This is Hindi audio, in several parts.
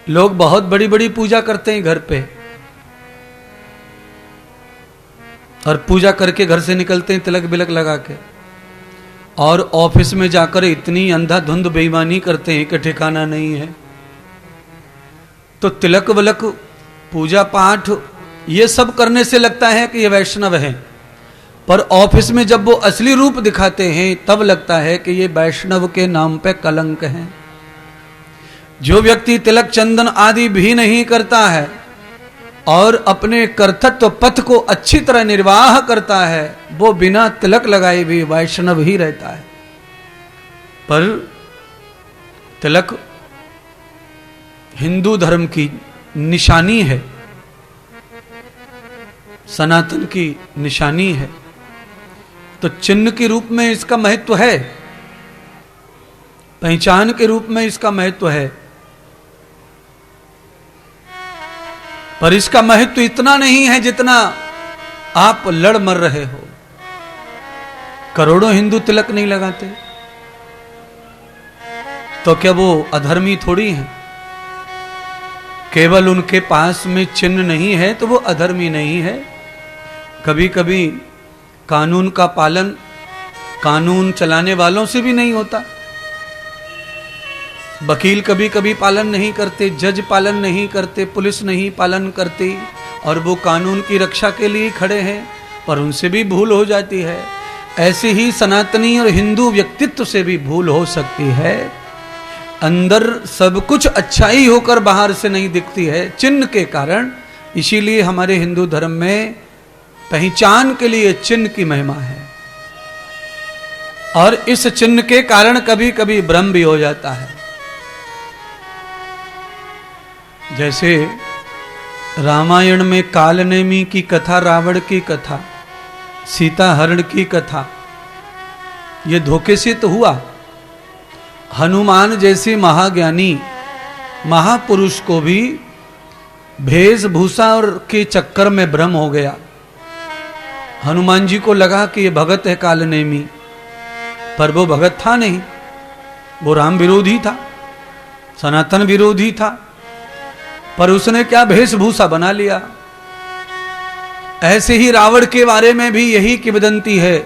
लोग बहुत बड़ी बड़ी पूजा करते हैं घर पे, और पूजा करके घर से निकलते हैं तिलक बिलक लगा के, और ऑफिस में जाकर इतनी अंधाधुंध बेईमानी करते हैं कि ठिकाना नहीं है। तो तिलक विलक, पूजा पाठ, ये सब करने से लगता है कि ये वैष्णव है, पर ऑफिस में जब वो असली रूप दिखाते हैं तब लगता है कि ये वैष्णव के नाम पे कलंक है। जो व्यक्ति तिलक चंदन आदि भी नहीं करता है और अपने कर्तव्य पथ को अच्छी तरह निर्वाह करता है, वो बिना तिलक लगाए भी वैष्णव ही रहता है। पर तिलक हिंदू धर्म की निशानी है, सनातन की निशानी है, तो चिन्ह के रूप में इसका महत्व है, पहचान के रूप में इसका महत्व है। पर इसका महत्व इतना नहीं है जितना आप लड़ मर रहे हो। करोड़ों हिंदू तिलक नहीं लगाते, तो क्या वो अधर्मी थोड़ी हैं? केवल उनके पास में चिन्ह नहीं है तो वो अधर्मी नहीं है। कभी कभी कानून का पालन कानून चलाने वालों से भी नहीं होता। वकील कभी कभी पालन नहीं करते, जज पालन नहीं करते, पुलिस नहीं पालन करती, और वो कानून की रक्षा के लिए खड़े हैं, पर उनसे भी भूल हो जाती है। ऐसे ही सनातनी और हिंदू व्यक्तित्व से भी भूल हो सकती है। अंदर सब कुछ अच्छाई होकर बाहर से नहीं दिखती है, चिन्ह के कारण। इसीलिए हमारे हिंदू धर्म में पहचान के लिए चिन्ह की महिमा है, और इस चिन्ह के कारण कभी कभी भ्रम भी हो जाता है। जैसे रामायण में कालनेमी की कथा, रावण की कथा, सीता हरण की कथा, ये धोखे से तो हुआ। हनुमान जैसे महाज्ञानी महापुरुष को भी वेशभूषा और के चक्कर में भ्रम हो गया। हनुमान जी को लगा कि ये भगत है कालनेमी, पर वो भगत था नहीं, वो राम विरोधी था, सनातन विरोधी था। पर उसने क्या वेशभूषा बना लिया। ऐसे ही रावण के बारे में भी यही किंवदंती है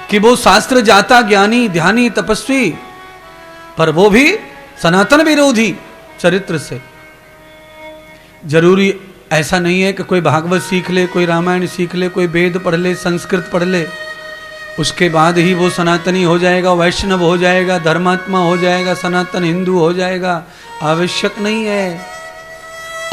कि वो शास्त्र जाता ज्ञानी ध्यानी तपस्वी, पर वो भी सनातन विरोधी चरित्र से। जरूरी ऐसा नहीं है कि कोई भागवत सीख ले, कोई रामायण सीख ले, कोई वेद पढ़ ले, संस्कृत पढ़ ले, उसके बाद ही वो सनातनी हो जाएगा, वैष्णव हो जाएगा, धर्मात्मा हो जाएगा, सनातन हिंदू हो जाएगा। आवश्यक नहीं है।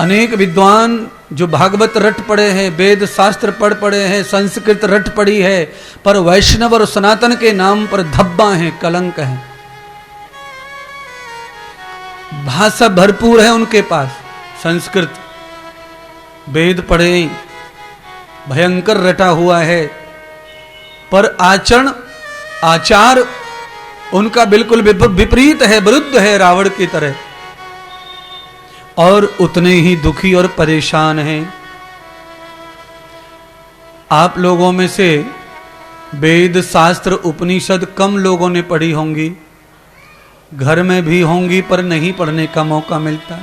अनेक विद्वान जो भागवत रट पड़े हैं, वेद शास्त्र पढ़ पड़े हैं, संस्कृत रट पड़ी है, पर वैष्णव और सनातन के नाम पर धब्बा है, कलंक है। भाषा भरपूर है उनके पास, संस्कृत वेद पढ़े, भयंकर रटा हुआ है, पर आचरण आचार उनका बिल्कुल विपरीत है, विरुद्ध है रावण की तरह, और उतने ही दुखी और परेशान हैं। आप लोगों में से वेद शास्त्र उपनिषद कम लोगों ने पढ़ी होंगी, घर में भी होंगी, पर नहीं पढ़ने का मौका मिलता।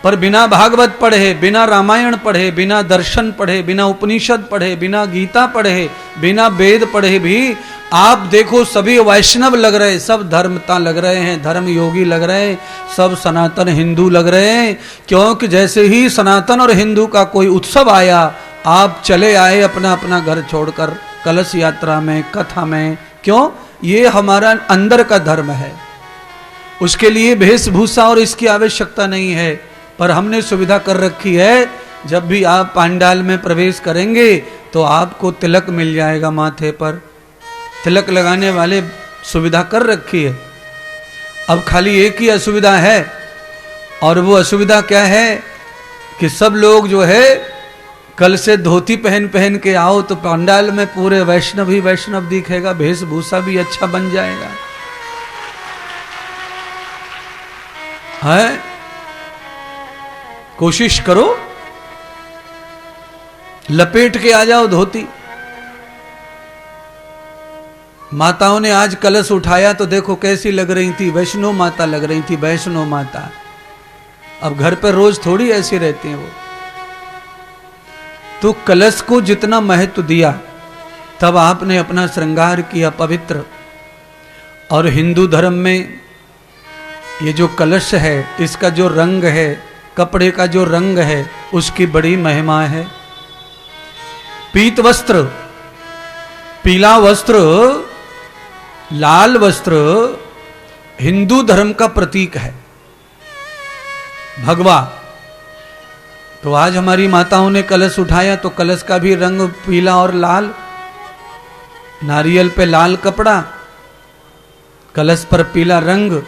पर बिना भागवत पढ़े, बिना रामायण पढ़े, बिना दर्शन पढ़े, बिना उपनिषद पढ़े, बिना गीता पढ़े, बिना वेद पढ़े भी आप देखो सभी वैष्णव लग रहे, सब धर्मता लग रहे हैं, धर्म योगी लग रहे हैं, सब सनातन हिंदू लग रहे हैं। क्योंकि जैसे ही सनातन और हिंदू का कोई उत्सव आया, आप चले आए अपना अपना घर छोड़कर कलश यात्रा में, कथा में। क्यों? ये हमारा अंदर का धर्म है, उसके लिए वेशभूषा और इसकी आवश्यकता नहीं है। पर हमने सुविधा कर रखी है, जब भी आप पंडाल में प्रवेश करेंगे तो आपको तिलक मिल जाएगा माथे पर। तिलक लगाने वाले सुविधा कर रखी है। अब खाली एक ही असुविधा है, और वो असुविधा क्या है कि सब लोग जो है कल से धोती पहन पहन के आओ तो पंडाल में पूरे वैष्णव ही वैष्णव दिखेगा, वेशभूषा भी अच्छा बन जाएगा। है, कोशिश करो, लपेट के आ जाओ धोती। माताओं ने आज कलश उठाया तो देखो कैसी लग रही थी, वैष्णो माता लग रही थी, वैष्णो माता। अब घर पर रोज थोड़ी ऐसे रहते हैं वो। तो कलश को जितना महत्व दिया, तब आपने अपना श्रृंगार किया पवित्र। और हिंदू धर्म में ये जो कलश है, इसका जो रंग है, कपड़े का जो रंग है, उसकी बड़ी महिमा है। पीत वस्त्र, पीला वस्त्र, लाल वस्त्र हिंदू धर्म का प्रतीक है। भगवा। तो आज हमारी माताओं ने कलश उठाया तो कलश का भी रंग पीला और लाल, नारियल पे लाल कपड़ा, कलश पर पीला रंग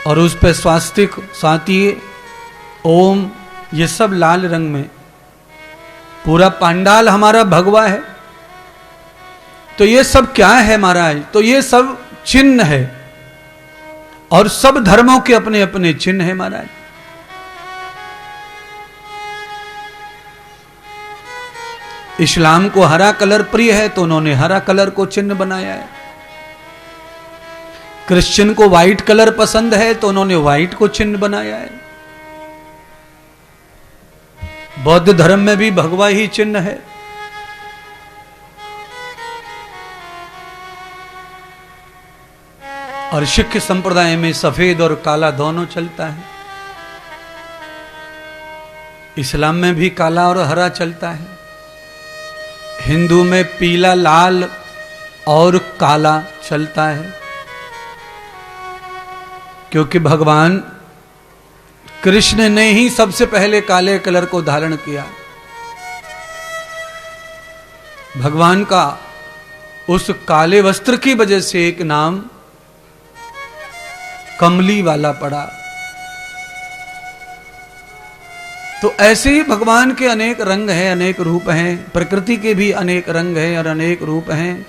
और उस पे स्वास्तिक, सातिये, ओम, ये सब लाल रंग में। पूरा पंडाल हमारा भगवा है। तो ये सब क्या है महाराज? तो ये सब चिन्ह है और सब धर्मों के अपने अपने चिन्ह है महाराज। इस्लाम को हरा कलर प्रिय है तो उन्होंने हरा कलर को चिन्ह बनाया है। क्रिश्चियन को व्हाइट कलर पसंद है तो उन्होंने व्हाइट को चिन्ह बनाया है। बौद्ध धर्म में भी भगवा ही चिन्ह है। और सिख संप्रदाय में सफेद और काला दोनों चलता है। इस्लाम में भी काला और हरा चलता है। हिंदू में पीला, लाल और काला चलता है, क्योंकि भगवान कृष्ण ने ही सबसे पहले काले कलर को धारण किया। भगवान का उस काले वस्त्र की वजह से एक नाम कमली वाला पड़ा। तो ऐसे ही भगवान के अनेक रंग हैं, अनेक रूप हैं। प्रकृति के भी अनेक रंग हैं और अनेक रूप हैं।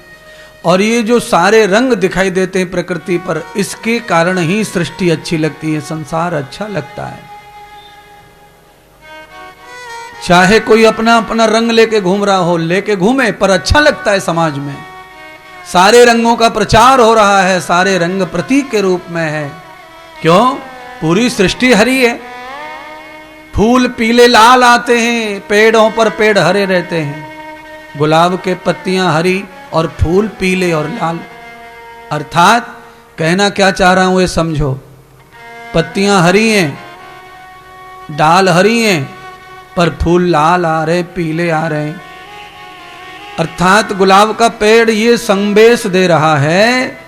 और ये जो सारे रंग दिखाई देते हैं प्रकृति पर, इसके कारण ही सृष्टि अच्छी लगती है, संसार अच्छा लगता है। चाहे कोई अपना अपना रंग लेके घूम रहा हो, लेके घूमे, पर अच्छा लगता है समाज में। सारे रंगों का प्रचार हो रहा है, सारे रंग प्रतीक के रूप में है। क्यों? पूरी सृष्टि हरी है। फूल पीले लाल आते हैं, पेड़ों पर पेड़ हरे रहते हैं। गुलाब के पत्तियां हरी और फूल पीले और लाल। अर्थात कहना क्या चाह रहा हूं ये समझो। पत्तियां हरी हैं, डाल हरी हैं, पर फूल लाल आ रहे, पीले आ रहे। अर्थात गुलाब का पेड़ ये संदेश दे रहा है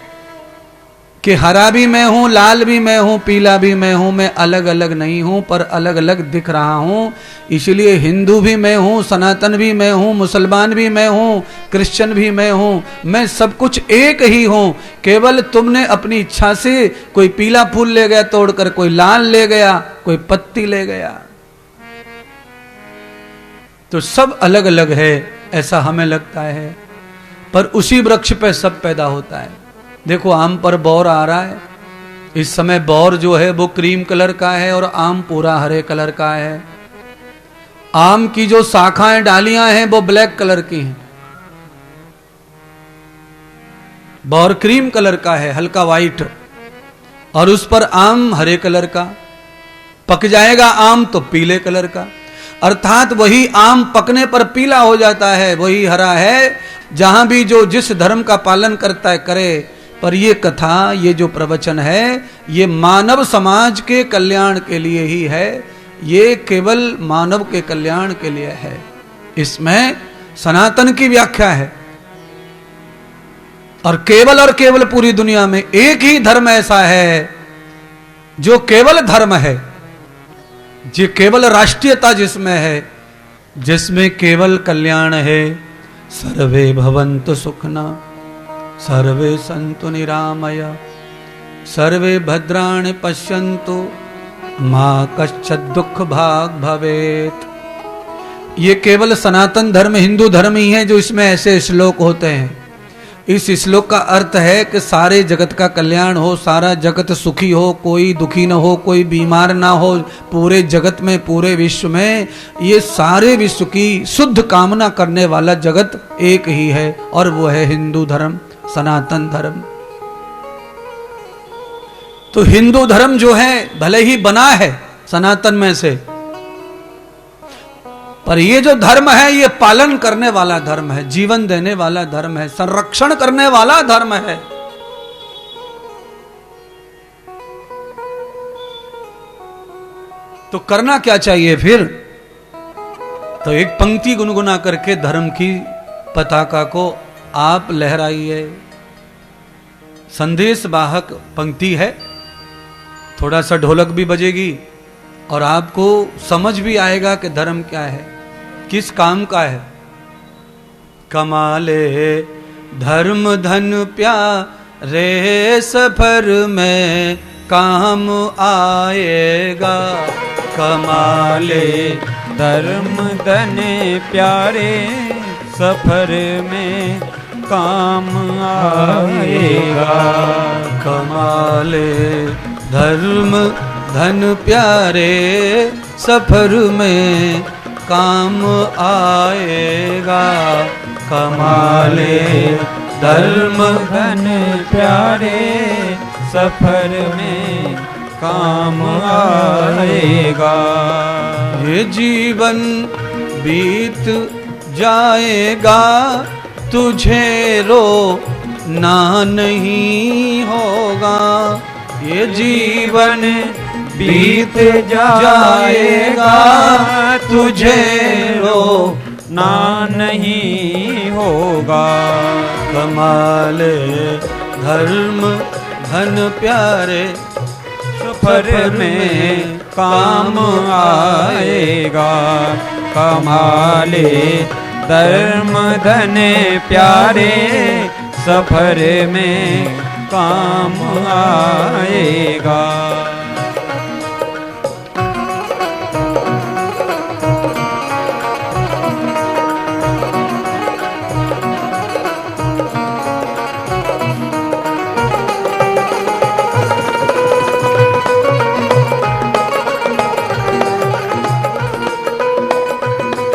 कि हरा भी मैं हूं, लाल भी मैं हूं, पीला भी मैं हूं। मैं अलग अलग नहीं हूं, पर अलग अलग दिख रहा हूं। इसलिए हिंदू भी मैं हूं, सनातन भी मैं हूं, मुसलमान भी मैं हूं, क्रिश्चियन भी मैं हूं। मैं सब कुछ एक ही हूं। केवल तुमने अपनी इच्छा से कोई पीला फूल ले गया तोड़कर, कोई लाल ले गया, कोई पत्ती ले गया। तो सब अलग अलग है, ऐसा हमें लगता है, पर उसी वृक्ष पे सब पैदा होता है। देखो आम पर बौर आ रहा है। इस समय बौर जो है वो क्रीम कलर का है और आम पूरा हरे कलर का है। आम की जो शाखाएं, डालियां हैं, वो ब्लैक कलर की हैं। बौर क्रीम कलर का है, हल्का वाइट, और उस पर आम हरे कलर का। पक जाएगा आम तो पीले कलर का। अर्थात वही आम पकने पर पीला हो जाता है, वही हरा है। जहां भी जो जिस धर्म का पालन करता है करे, पर ये कथा, ये जो प्रवचन है, ये मानव समाज के कल्याण के लिए ही है। ये केवल मानव के कल्याण के लिए है। इसमें सनातन की व्याख्या है। और केवल पूरी दुनिया में एक ही धर्म ऐसा है जो केवल धर्म है, जो केवल राष्ट्रीयता जिसमें है, जिसमें केवल कल्याण है। सर्वे भवन्तु सुखिनः, सर्वे सन्तु निरामया, सर्वे भद्राणि पश्यन्तु, मा कश्चित् दुःख भाग् भवेत्। ये केवल सनातन धर्म, हिंदू धर्म ही है जो इसमें ऐसे श्लोक होते हैं। इस श्लोक का अर्थ है कि सारे जगत का कल्याण हो, सारा जगत सुखी हो, कोई दुखी न हो, कोई बीमार ना हो। पूरे जगत में, पूरे विश्व में, ये सारे विश्व की शुद्ध कामना करने वाला जगत एक ही है, और वो है हिंदू धर्म, सनातन धर्म। तो हिंदू धर्म जो है भले ही बना है सनातन में से। पर ये जो धर्म है ये पालन करने वाला धर्म है, जीवन देने वाला धर्म है, संरक्षण करने वाला धर्म है। तो करना क्या चाहिए फिर? तो एक पंक्ति गुनगुना करके धर्म की पताका को आप लहराइए। संदेश वाहक पंक्ति है, थोड़ा सा ढोलक भी बजेगी और आपको समझ भी आएगा कि धर्म क्या है, किस काम का है। कमाले धर्म धन प्यारे सफर में काम आएगा। कमाले धर्म धन प्यारे सफर में काम आएगा। कमाले धर्म धन प्यारे सफर में काम आएगा। कमाले धर्म धन प्यारे सफर में काम आएगा। ये जीवन बीत जाएगा, तुझे रो ना नहीं होगा। ये जीवन बीत जाएगा, तुझे रो ना नहीं होगा। कमाले धर्म धन प्यारे सफर में काम आएगा। कमाले धर्म धन प्यारे सफर में काम आएगा।